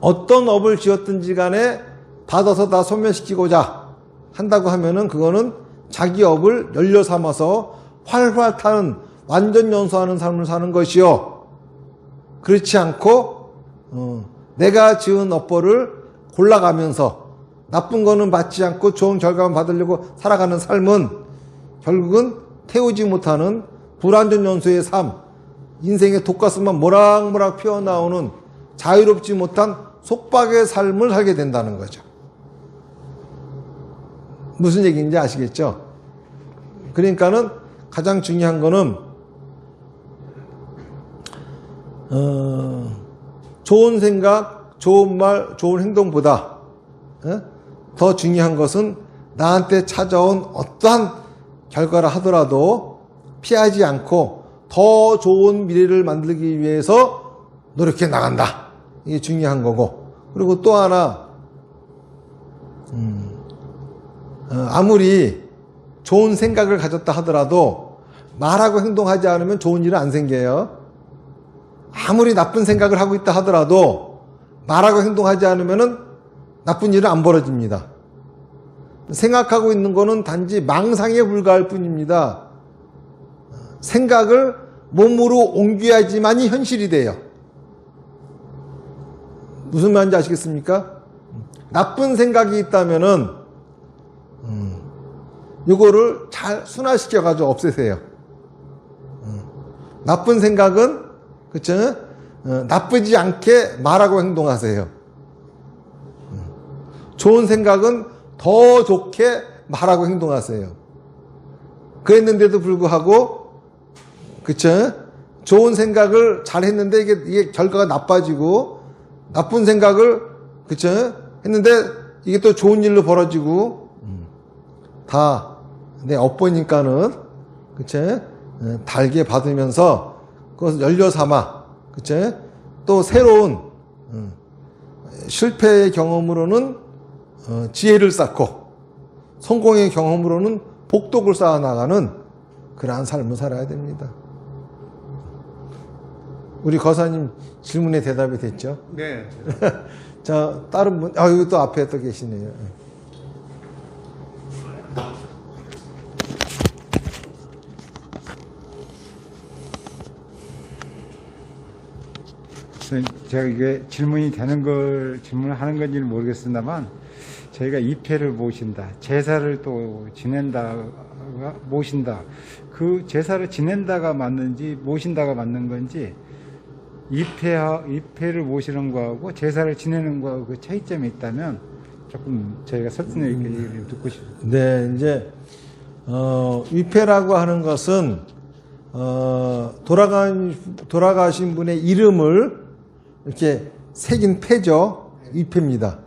어떤 업을 지었든지 간에 받아서 다 소멸시키고자 한다고 하면은 그거는 자기 업을 연료 삼아서 활활 타는 완전 연소하는 삶을 사는 것이요. 그렇지 않고 내가 지은 업보를 골라가면서 나쁜 거는 받지 않고 좋은 결과만 받으려고 살아가는 삶은 결국은 태우지 못하는 불완전 연소의 삶, 인생의 독가스만 모락모락 피어나오는 자유롭지 못한 속박의 삶을 살게 된다는 거죠. 무슨 얘기인지 아시겠죠? 그러니까는 가장 중요한 거는 좋은 생각, 좋은 말, 좋은 행동보다 더 중요한 것은 나한테 찾아온 어떠한 결과를 하더라도 피하지 않고 더 좋은 미래를 만들기 위해서 노력해 나간다. 이게 중요한 거고. 그리고 또 하나 아무리 좋은 생각을 가졌다 하더라도 말하고 행동하지 않으면 좋은 일은 안 생겨요. 아무리 나쁜 생각을 하고 있다 하더라도 말하고 행동하지 않으면 나쁜 일은 안 벌어집니다. 생각하고 있는 거는 단지 망상에 불과할 뿐입니다. 생각을 몸으로 옮겨야지만이 현실이 돼요. 무슨 말인지 아시겠습니까? 나쁜 생각이 있다면은 이거를 잘 순화시켜가지고 없애세요. 나쁜 생각은 그쵸? 나쁘지 않게 말하고 행동하세요. 좋은 생각은 더 좋게 말하고 행동하세요. 그랬는데도 불구하고 그쵸? 좋은 생각을 잘 했는데 이게 결과가 나빠지고 나쁜 생각을 그쵸? 했는데 이게 또 좋은 일로 벌어지고 다 내 업보니까는 그쵸? 달게 받으면서 그것을 연료 삼아 그쵸? 또 새로운 실패의 경험으로는 지혜를 쌓고 성공의 경험으로는 복덕을 쌓아나가는 그러한 삶을 살아야 됩니다. 우리 거사님 질문에 대답이 됐죠? 네. 자, 다른 분, 여기 또 앞에 또 계시네요. 제가 이게 질문이 되는 걸 질문을 하는 건지는 모르겠습니다만 저희가 입회를 모신다, 제사를 또 지낸다, 모신다. 그 제사를 지낸다가 맞는지 모신다가 맞는 건지 입회를 모시는 거하고 제사를 지내는 거하고 그 차이점이 있다면 조금 저희가 설득력 있게 얘기를 듣고 싶습니다. 네, 이제 위패라고 하는 것은 돌아가신 분의 이름을 이렇게 새긴 패죠. 위패입니다.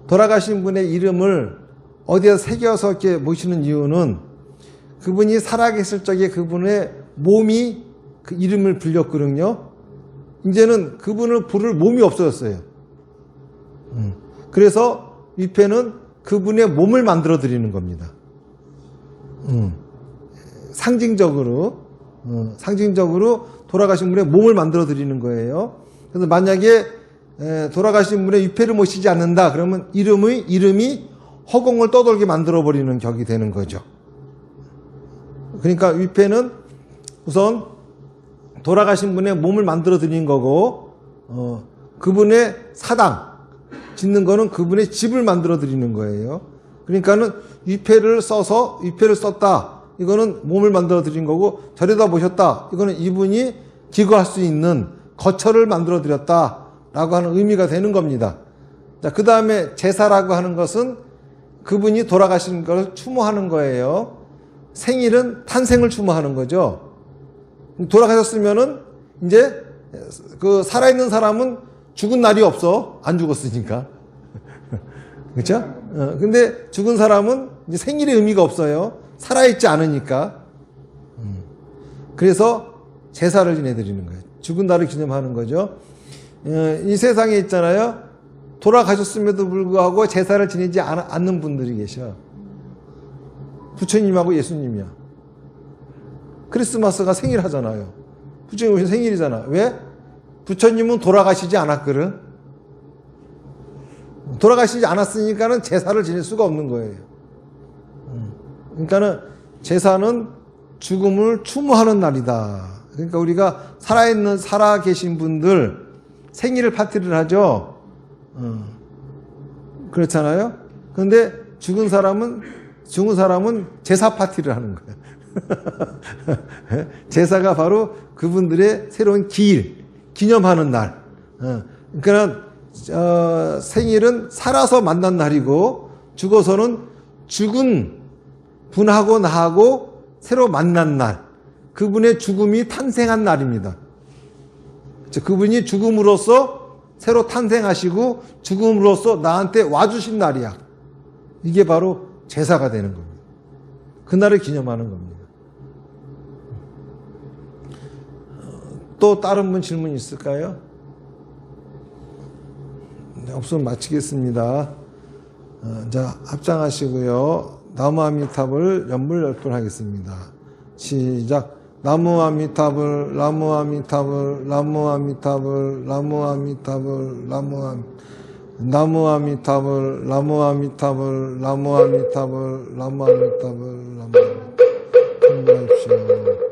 돌아가신 분의 이름을 어디에 새겨서 이렇게 모시는 이유는 그분이 살아계실 적에 그분의 몸이 그 이름을 불렸거든요. 이제는 그분을 부를 몸이 없어졌어요. 그래서 위패는 그분의 몸을 만들어 드리는 겁니다. 상징적으로 돌아가신 분의 몸을 만들어 드리는 거예요. 그래서 만약에 돌아가신 분의 위패를 모시지 않는다 그러면 이름이 허공을 떠돌게 만들어 버리는 격이 되는 거죠. 그러니까 위패는 우선 돌아가신 분의 몸을 만들어 드리는 거고 그분의 사당 짓는 거는 그분의 집을 만들어 드리는 거예요. 그러니까는 위패를 썼다. 이거는 몸을 만들어 드린 거고 절에다 모셨다. 이거는 이분이 기거할 수 있는 거처를 만들어 드렸다라고 하는 의미가 되는 겁니다. 자, 그 다음에 제사라고 하는 것은 그분이 돌아가신 걸 추모하는 거예요. 생일은 탄생을 추모하는 거죠. 돌아가셨으면은 이제 그 살아있는 사람은 죽은 날이 없어. 안 죽었으니까. 그렇죠? 근데 죽은 사람은 이제 생일의 의미가 없어요. 살아있지 않으니까. 그래서 제사를 지내드리는 거예요. 죽은 날을 기념하는 거죠. 이 세상에 있잖아요. 돌아가셨음에도 불구하고 제사를 지내지 않는 분들이 계셔. 부처님하고 예수님이야. 크리스마스가 생일 하잖아요. 부처님 오신 생일이잖아. 왜? 부처님은 돌아가시지 않았거든. 돌아가시지 않았으니까는 제사를 지낼 수가 없는 거예요. 그러니까는 제사는 죽음을 추모하는 날이다. 그러니까 우리가 살아 계신 분들 생일을 파티를 하죠. 그렇잖아요. 그런데 죽은 사람은 제사 파티를 하는 거예요. 제사가 바로 그분들의 새로운 기념하는 날. 그러니까 생일은 살아서 만난 날이고 죽어서는 죽은 분하고 나하고 새로 만난 날. 그분의 죽음이 탄생한 날입니다. 그분이 죽음으로써 새로 탄생하시고 죽음으로써 나한테 와주신 날이야. 이게 바로 제사가 되는 겁니다. 그날을 기념하는 겁니다. 또 다른 분 질문 있을까요? 네, 없으면 마치겠습니다. 자, 합장하시고요. 나무 아미타불 연불 10번 하겠습니다. 시작. 나무 아미타불, 나무 아미타불, 나무 아미타불, 나무 아미타불, 나무 아미타불, 나무 아미타불, 나무 아미타불, 나무 아미타불, 나무 아미타불. 공부하십시오.